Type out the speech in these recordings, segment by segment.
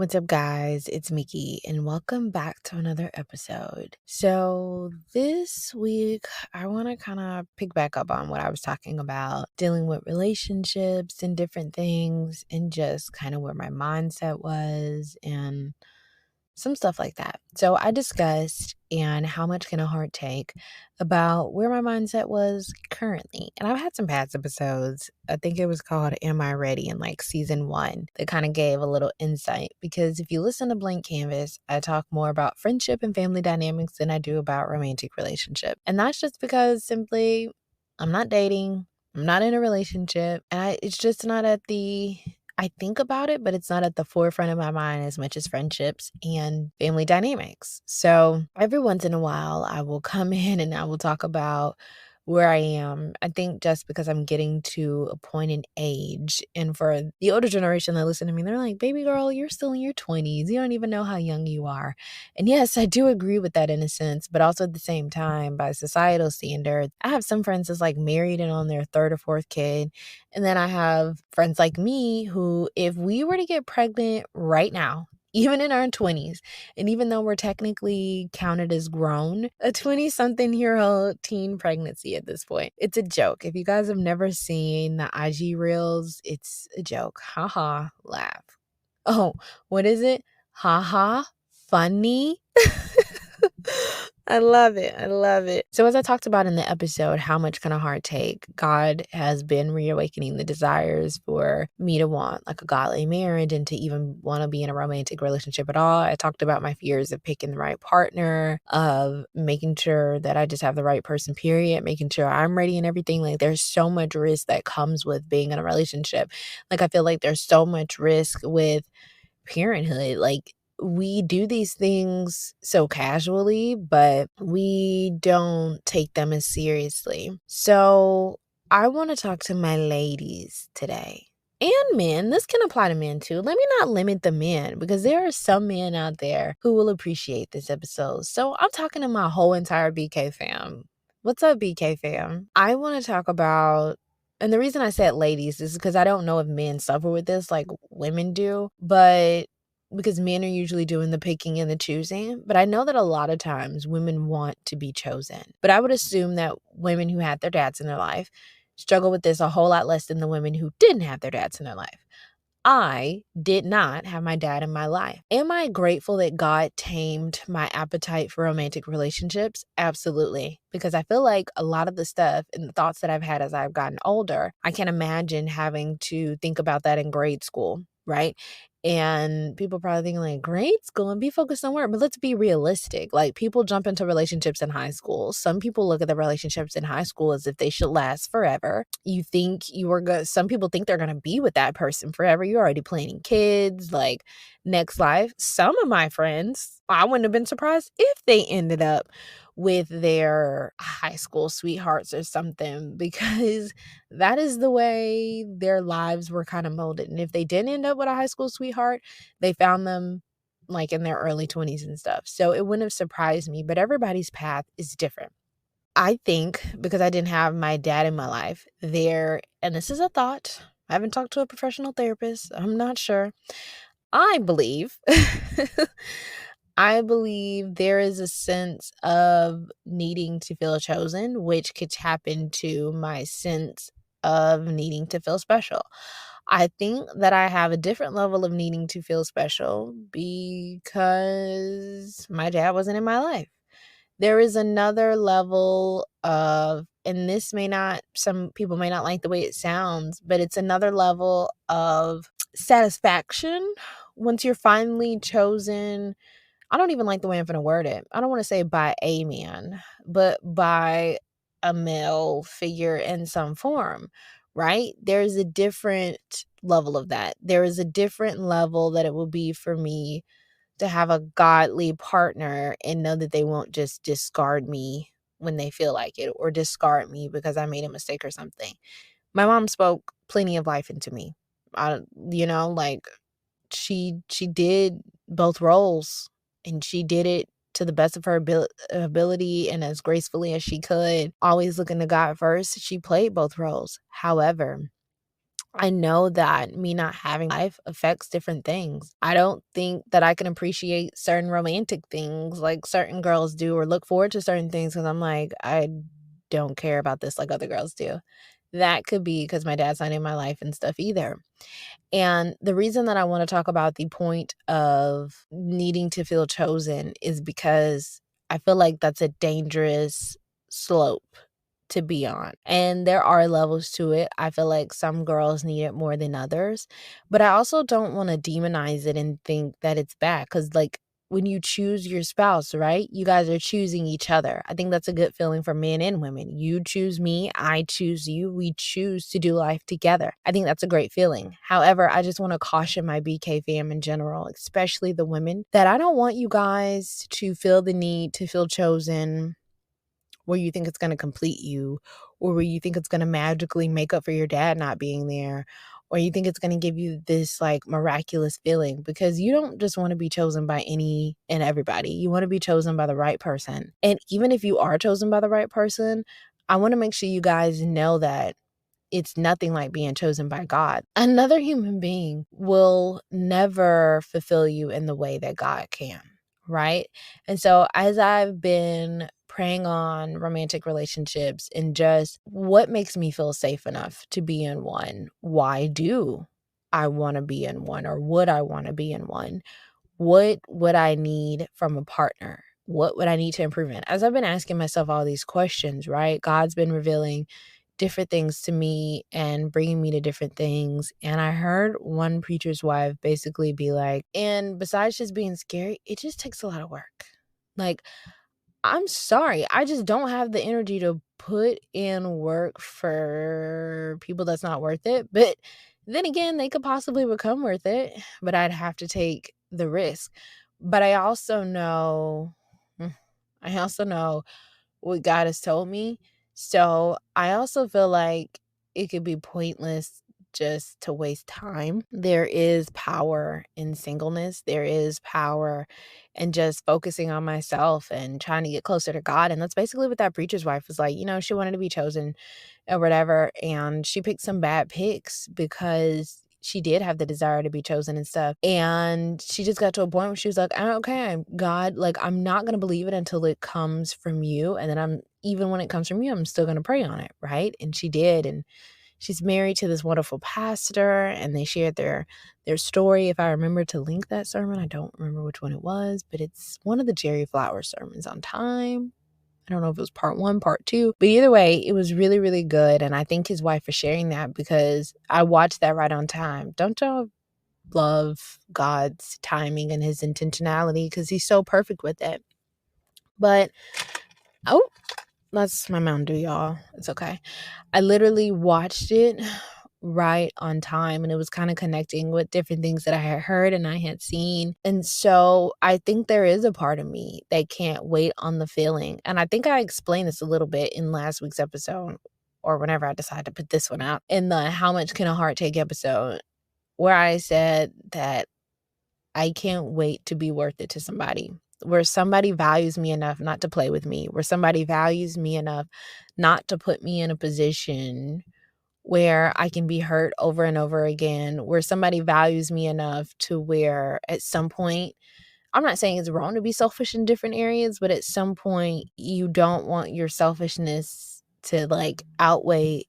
What's up, guys? It's Mickey, and welcome back to another episode. So, this week, I want to kind of pick back up on what I was talking about, dealing with relationships and different things, and just kind of where my mindset was and some stuff like that. So I discussed and how much can a heart take about where my mindset was currently. And I've had some past episodes. I think it was called Am I Ready in like season 1 that kind of gave a little insight, because if you listen to Blankkanvas, I talk more about friendship and family dynamics than I do about romantic relationship. And that's just because simply I'm not dating, I'm not in a relationship, and it's just not I think about it, but it's not at the forefront of my mind as much as friendships and family dynamics. So every once in a while, I will come in and I will talk about where I am. I think just because I'm getting to a point in age, and for the older generation that listen to me, they're like, baby girl, you're still in your 20s. You don't even know how young you are. And yes, I do agree with that in a sense, but also at the same time, by societal standards, I have some friends that's like married and on their third or fourth kid. And then I have friends like me who, if we were to get pregnant right now, even in our 20s, and even though we're technically counted as grown, a 20-something-year-old teen pregnancy at this point, it's a joke. If you guys have never seen the IG reels, it's a joke. Haha, laugh. Oh, what is it? Haha, funny. I love it. I love it. So as I talked about in the episode, how much can a heart take? God has been reawakening the desires for me to want like a godly marriage and to even want to be in a romantic relationship at all. I talked about my fears of picking the right partner, of making sure that I just have the right person, period, making sure I'm ready and everything. Like there's so much risk that comes with being in a relationship. Like I feel like there's so much risk with parenthood. Like we do these things so casually, but we don't take them as seriously. So I want to talk to my ladies today. And men, this can apply to men too. Let me not limit the men, because there are some men out there who will appreciate this episode. So I'm talking to my whole entire BK fam. What's up, BK fam? I want to talk about, and the reason I said ladies is because I don't know if men suffer with this like women do, but because men are usually doing the picking and the choosing. But I know that a lot of times women want to be chosen. But I would assume that women who had their dads in their life struggle with this a whole lot less than the women who didn't have their dads in their life. I did not have my dad in my life. Am I grateful that God tamed my appetite for romantic relationships? Absolutely. Because I feel like a lot of the stuff and the thoughts that I've had as I've gotten older, I can imagine having to think about that in grade school, right? And people probably thinking like, grade school and be focused on work. But let's be realistic. Like people jump into relationships in high school. Some people look at the relationships in high school as if they should last forever. You think you were good. Some people think they're going to be with that person forever. You're already planning kids, like next life. Some of my friends, I wouldn't have been surprised if they ended up with their high school sweethearts or something, because that is the way their lives were kind of molded. And if they didn't end up with a high school sweetheart, they found them like in their early 20s and stuff. So it wouldn't have surprised me, but everybody's path is different. I think because I didn't have my dad in my life there, and this is a thought, I haven't talked to a professional therapist, I'm not sure. I believe I believe there is a sense of needing to feel chosen, which could tap into my sense of needing to feel special. I think that I have a different level of needing to feel special because my dad wasn't in my life. There is another level of, and this may not, some people may not like the way it sounds, but it's another level of satisfaction once you're finally chosen. I don't even like the way I'm going to word it. I don't want to say by a man, but by a male figure in some form, right? There's a different level of that. There is a different level that it will be for me to have a godly partner and know that they won't just discard me when they feel like it, or discard me because I made a mistake or something. My mom spoke plenty of life into me. Like she did both roles, and she did it to the best of her ability and as gracefully as she could, always looking to God first. She played both roles. However, I know that me not having life affects different things. I don't think that I can appreciate certain romantic things like certain girls do or look forward to certain things because I'm like, I don't care about this like other girls do. That could be because my dad's not in my life and stuff either. And the reason that I want to talk about the point of needing to feel chosen is because I feel like that's a dangerous slope to be on. And there are levels to it. I feel like some girls need it more than others. But I also don't want to demonize it and think that it's bad because, like, when you choose your spouse, right? You guys are choosing each other. I think that's a good feeling for men and women. You choose me, I choose you. We choose to do life together. I think that's a great feeling. However, I just want to caution my BK fam in general, especially the women, that I don't want you guys to feel the need to feel chosen where you think it's going to complete you, or where you think it's going to magically make up for your dad not being there, or you think it's going to give you this like miraculous feeling, because you don't just want to be chosen by any and everybody. You want to be chosen by the right person. And even if you are chosen by the right person, I want to make sure you guys know that it's nothing like being chosen by God. Another human being will never fulfill you in the way that God can, right? And so as I've been praying on romantic relationships and just what makes me feel safe enough to be in one, why do I want to be in one, or would I want to be in one? What would I need from a partner? What would I need to improve in? As I've been asking myself all these questions, right? God's been revealing different things to me and bringing me to different things. And I heard one preacher's wife basically be like, and besides just being scary, it just takes a lot of work. Like, I'm sorry, I just don't have the energy to put in work for people that's not worth it. But then again, they could possibly become worth it, but I'd have to take the risk. But I also know what God has told me. So I also feel like it could be pointless just to waste time. There is power in singleness. There is power in just focusing on myself and trying to get closer to God. And that's basically what that preacher's wife was like. She wanted to be chosen or whatever. And she picked some bad picks because she did have the desire to be chosen and stuff. And she just got to a point where she was like, okay, God, like, I'm not going to believe it until it comes from you. And then even when it comes from you, I'm still going to pray on it. Right. And she did. And she's married to this wonderful pastor, and they shared their story. If I remember to link that sermon, I don't remember which one it was, but it's one of the Jerry Flowers sermons on time. I don't know if it was part 1, part 2, but either way, it was really, really good. And I thank his wife for sharing that, because I watched that right on time. Don't y'all love God's timing and his intentionality? Because he's so perfect with it. But, oh, that's my Mountain Dew, y'all. It's okay. I literally watched it right on time, and it was kind of connecting with different things that I had heard and I had seen. And so I think there is a part of me that can't wait on the feeling. And I think I explained this a little bit in last week's episode, or whenever I decided to put this one out, in the How Much Can a Heart Take episode, where I said that I can't wait to be worth it to somebody, where somebody values me enough not to play with me, where somebody values me enough not to put me in a position where I can be hurt over and over again, where somebody values me enough to where at some point, I'm not saying it's wrong to be selfish in different areas, but at some point you don't want your selfishness to like outweigh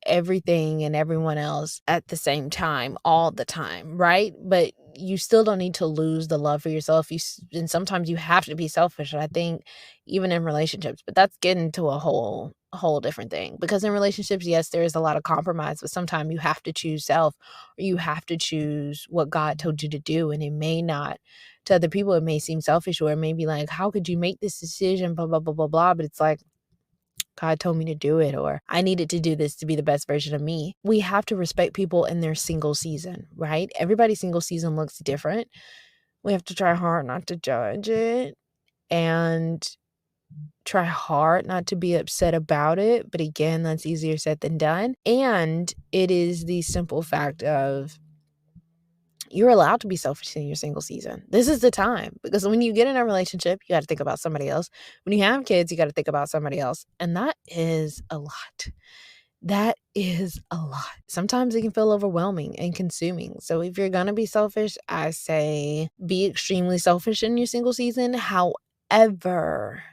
everything and everyone else at the same time, all the time, right? But you still don't need to lose the love for yourself. And sometimes you have to be selfish. I think even in relationships, but that's getting to a whole different thing. Because in relationships, yes, there is a lot of compromise, but sometimes you have to choose self, or you have to choose what God told you to do. And it may not, to other people, it may seem selfish, or it may be like, how could you make this decision? Blah, blah, blah, blah, blah. But it's like, God told me to do it, or I needed to do this to be the best version of me. We have to respect people in their single season, right? Everybody's single season looks different. We have to try hard not to judge it, and try hard not to be upset about it. But again, that's easier said than done. And it is the simple fact of, you're allowed to be selfish in your single season. This is the time, because when you get in a relationship, you got to think about somebody else. When you have kids, you got to think about somebody else. And that is a lot. That is a lot. Sometimes it can feel overwhelming and consuming. So if you're going to be selfish, I say be extremely selfish in your single season. However,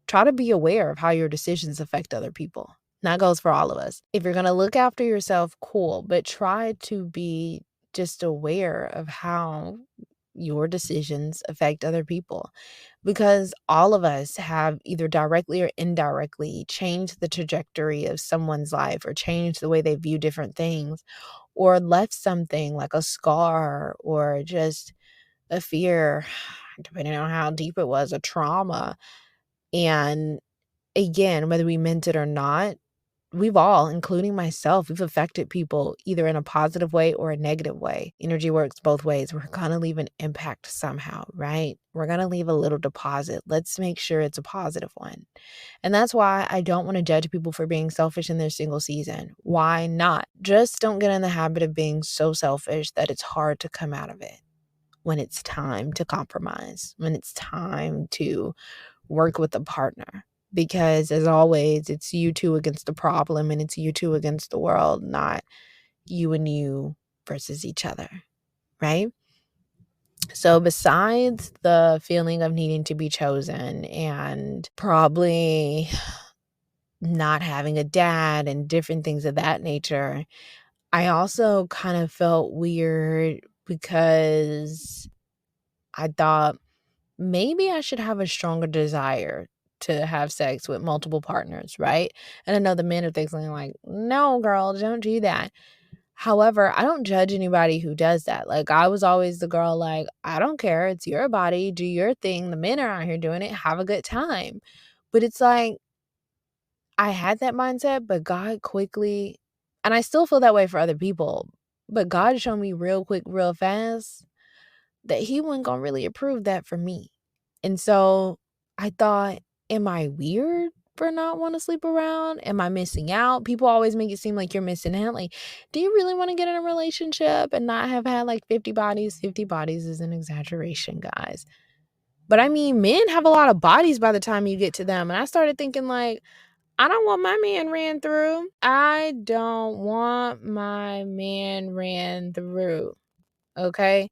try to be aware of how your decisions affect other people. And that goes for all of us. If you're going to look after yourself, cool, but try to be just aware of how your decisions affect other people, because all of us have either directly or indirectly changed the trajectory of someone's life or changed the way they view different things or left something like a scar or just a fear, depending on how deep it was, a trauma. And again, whether we meant it or not, we've all, including myself, we've affected people either in a positive way or a negative way. Energy works both ways. We're going to leave an impact somehow, right? We're going to leave a little deposit. Let's make sure it's a positive one. And that's why I don't want to judge people for being selfish in their single season. Why not? Just don't get in the habit of being so selfish that it's hard to come out of it when it's time to compromise, when it's time to work with a partner. Because as always, it's you two against the problem and it's you two against the world, not you and you versus each other, right? So besides the feeling of needing to be chosen and probably not having a dad and different things of that nature, I also kind of felt weird because I thought maybe I should have a stronger desire to have sex with multiple partners, right? And I know the men are thinking like, no, girl, don't do that. However, I don't judge anybody who does that. Like, I was always the girl, like, I don't care. It's your body. Do your thing. The men are out here doing it. Have a good time. But it's like, I had that mindset, but God quickly, and I still feel that way for other people, but God showed me real quick, real fast that he wasn't going to really approve that for me. And so I thought, am I weird for not want to sleep around? Am I missing out? People always make it seem like you're missing out. Like, do you really want to get in a relationship and not have had like 50 bodies? 50 bodies is an exaggeration, guys. But I mean, men have a lot of bodies by the time you get to them. And I started thinking like, I don't want my man ran through. I don't want my man ran through. Okay.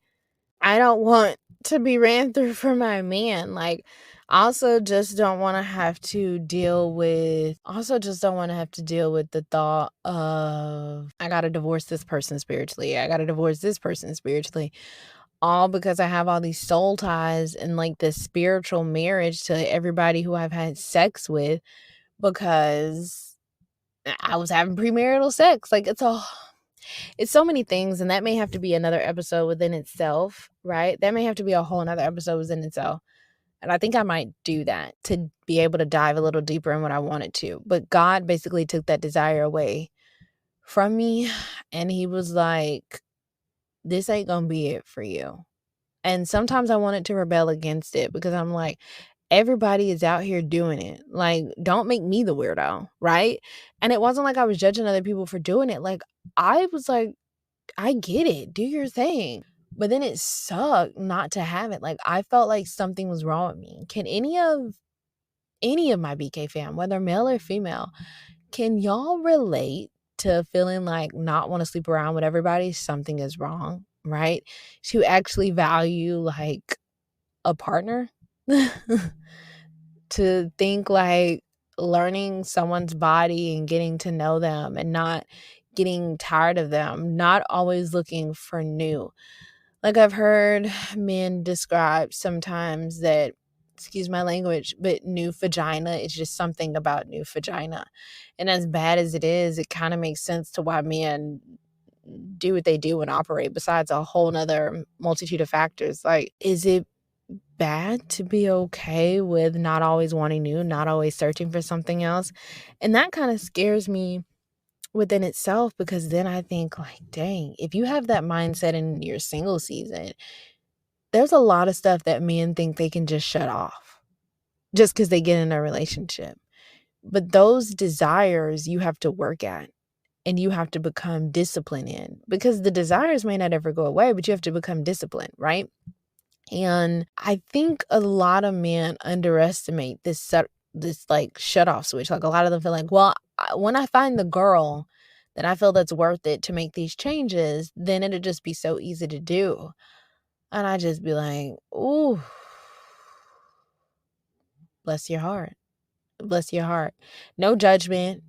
I don't want to be ran through for my man. Like, also just don't want to have to deal with the thought of I got to divorce this person spiritually. I got to divorce this person spiritually. All because I have all these soul ties and like this spiritual marriage to everybody who I've had sex with because I was having premarital sex. Like, it's so many things, and that may have to be another episode within itself, right? That may have to be a whole nother episode within itself. And I think I might do that to be able to dive a little deeper in what I wanted to. But God basically took that desire away from me. And he was like, this ain't going to be it for you. And sometimes I wanted to rebel against it because I'm like, everybody is out here doing it. Like, don't make me the weirdo, right? And it wasn't like I was judging other people for doing it. Like, I was like, I get it. Do your thing. But then it sucked not to have it. Like, I felt like something was wrong with me. Can any of my BK fam, whether male or female, can y'all relate to feeling like not want to sleep around with everybody? Something is wrong, right? To actually value like a partner. To think like learning someone's body and getting to know them and not getting tired of them, not always looking for new. Like, I've heard men describe sometimes that, excuse my language, but new vagina is just something about new vagina. And as bad as it is, it kind of makes sense to why men do what they do and operate, besides a whole nother multitude of factors. Like, is it bad to be okay with not always wanting new, not always searching for something else? And that kind of scares me within itself, because then I think like, dang, if you have that mindset in your single season, there's a lot of stuff that men think they can just shut off just because they get in a relationship. But those desires you have to work at and you have to become disciplined in, because the desires may not ever go away, but you have to become disciplined, right? And I think a lot of men underestimate this like shut off switch. Like, a lot of them feel like, well, when I find the girl that I feel that's worth it to make these changes, then it'll just be so easy to do. And I just be like, ooh, bless your heart. Bless your heart. No judgment.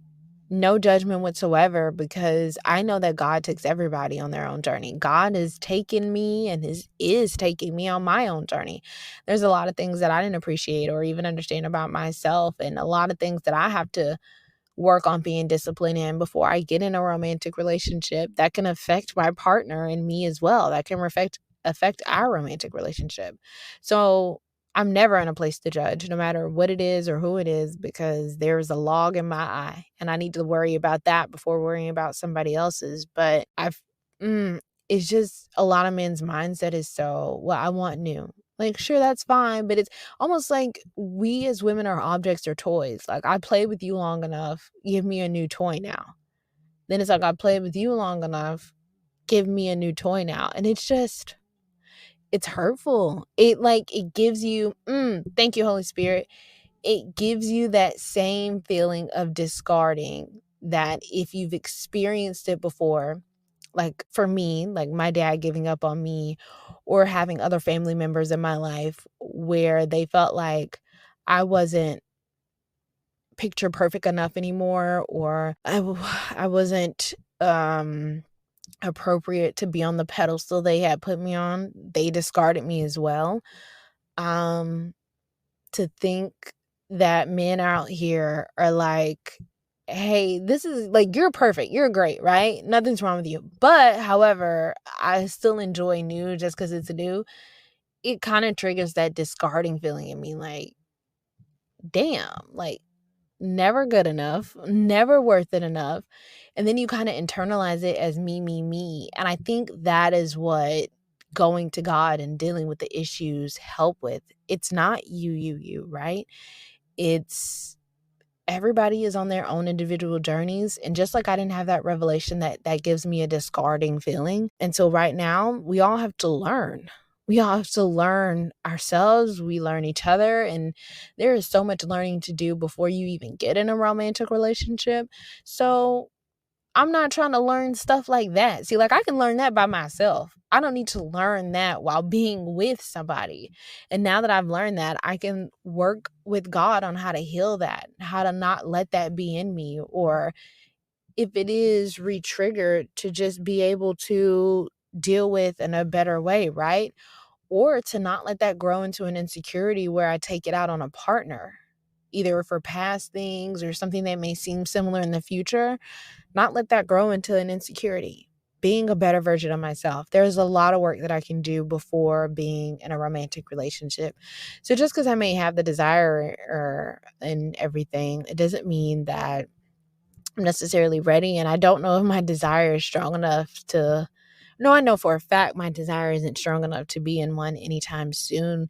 No judgment whatsoever, because I know that God takes everybody on their own journey. God is taking me and is taking me on my own journey. There's a lot of things that I didn't appreciate or even understand about myself, and a lot of things that I have to work on being disciplined in before I get in a romantic relationship that can affect my partner and me as well. That can affect our romantic relationship. So I'm never in a place to judge, no matter what it is or who it is, because there's a log in my eye and I need to worry about that before worrying about somebody else's. But it's just a lot of men's mindset is so, well, I want new. Like, sure, that's fine, but it's almost like we as women are objects or toys. Like, I played with you long enough, give me a new toy now. Then it's like, I played with you long enough, give me a new toy now. And it's just, it's hurtful. It gives you, thank you, Holy Spirit. It gives you that same feeling of discarding that if you've experienced it before, like for me, like my dad giving up on me, or having other family members in my life where they felt like I wasn't picture perfect enough anymore, or I wasn't appropriate to be on the pedestal they had put me on. They discarded me as well. To think that men out here are like, hey, this is like, you're perfect, you're great, right? Nothing's wrong with you. But however, I still enjoy new just because it's new. It kind of triggers that discarding feeling in me, like, damn, like, never good enough, never worth it enough. And then you kind of internalize it as me, me, me. And I think that is what going to God and dealing with the issues help with. It's not you, right? It's everybody is on their own individual journeys. And just like I didn't have that revelation, that gives me a discarding feeling. And so right now, we all have to learn. We all have to learn ourselves. We learn each other. And there is so much learning to do before you even get in a romantic relationship. So I'm not trying to learn stuff like that. See, like, I can learn that by myself. I don't need to learn that while being with somebody. And now that I've learned that, I can work with God on how to heal that, how to not let that be in me, or if it is re-triggered, to just be able to deal with in a better way, right? Or to not let that grow into an insecurity where I take it out on a partner, either for past things or something that may seem similar in the future. Not let that grow into an insecurity. Being a better version of myself. There's a lot of work that I can do before being in a romantic relationship. So just because I may have the desire and everything, it doesn't mean that I'm necessarily ready. And I don't know if my desire is strong enough to... No, I know for a fact my desire isn't strong enough to be in one anytime soon.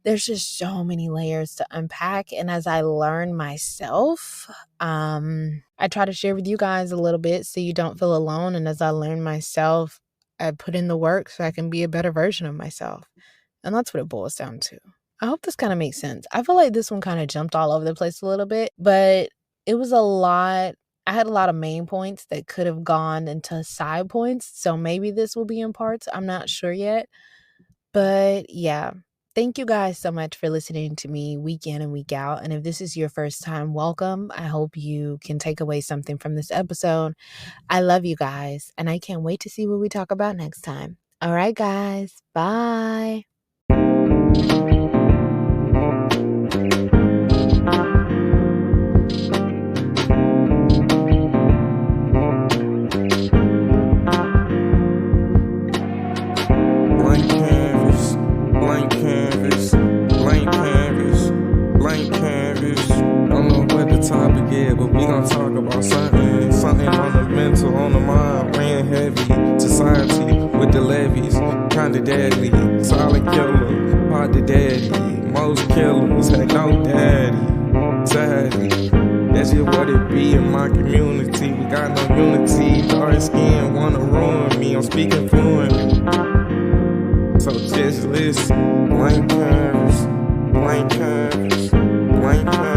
There's just so many layers to unpack. And as I learn myself, I try to share with you guys a little bit so you don't feel alone. And as I learn myself, I put in the work so I can be a better version of myself. And that's what it boils down to. I hope this kind of makes sense. I feel like this one kind of jumped all over the place a little bit, but it was a lot. I had a lot of main points that could have gone into side points. So maybe this will be in parts. I'm not sure yet. But yeah. Thank you guys so much for listening to me week in and week out. And if this is your first time, welcome. I hope you can take away something from this episode. I love you guys, and I can't wait to see what we talk about next time. All right, guys. Bye. Topic, yeah, but we gon' talk about something on the mental, on the mind, weighing heavy. Society with the levies, kinda deadly. Silent killer, hard to daddy. Most killers had no daddy. Sadly, that's just what it be in my community. We got no unity. Dark skin wanna ruin me. I'm speaking fluently, so just listen. Blank canvas, blank canvas, blank canvas.